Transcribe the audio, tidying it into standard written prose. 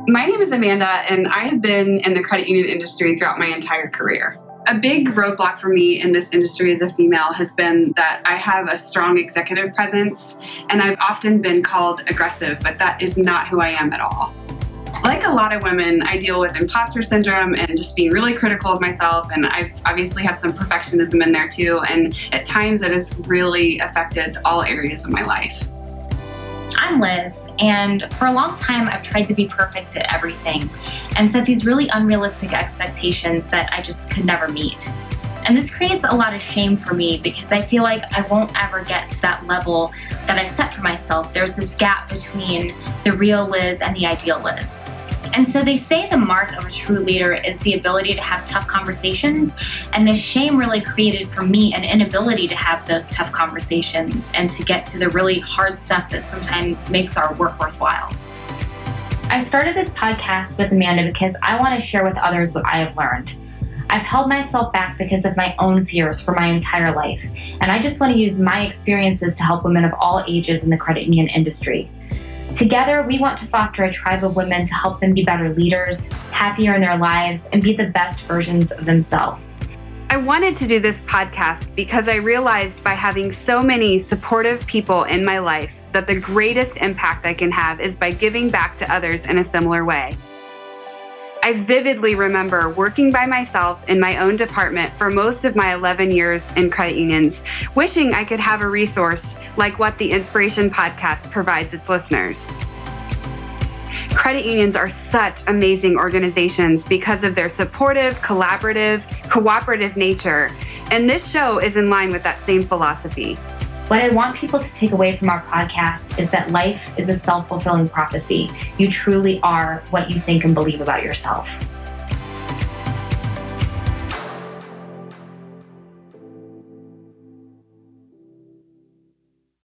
My name is Amanda, and I have been in the credit union industry throughout my entire career. A big roadblock for me in this industry as a female has been that I have a strong executive presence, and I've often been called aggressive, but that is not who I am at all. Like a lot of women, I deal with imposter syndrome and just being really critical of myself, and I obviously have some perfectionism in there too, and at times it has really affected all areas of my life. I'm Liz, and for a long time I've tried to be perfect at everything and set these really unrealistic expectations that I just could never meet. And this creates a lot of shame for me because I feel like I won't ever get to that level that I've set for myself. There's this gap between the real Liz and the ideal Liz. And so they say the mark of a true leader is the ability to have tough conversations, and this shame really created for me an inability to have those tough conversations and to get to the really hard stuff that sometimes makes our work worthwhile. I started this podcast with Amanda because I want to share with others what I have learned. I've held myself back because of my own fears for my entire life, and I just want to use my experiences to help women of all ages in the credit union industry. Together, we want to foster a tribe of women to help them be better leaders, happier in their lives, and be the best versions of themselves. I wanted to do this podcast because I realized by having so many supportive people in my life that the greatest impact I can have is by giving back to others in a similar way. I vividly remember working by myself in my own department for most of my 11 years in credit unions, wishing I could have a resource like what the InspHEration Podcast provides its listeners. Credit unions are such amazing organizations because of their supportive, collaborative, cooperative nature, and this show is in line with that same philosophy. What I want people to take away from our podcast is that life is a self-fulfilling prophecy. You truly are what you think and believe about yourself.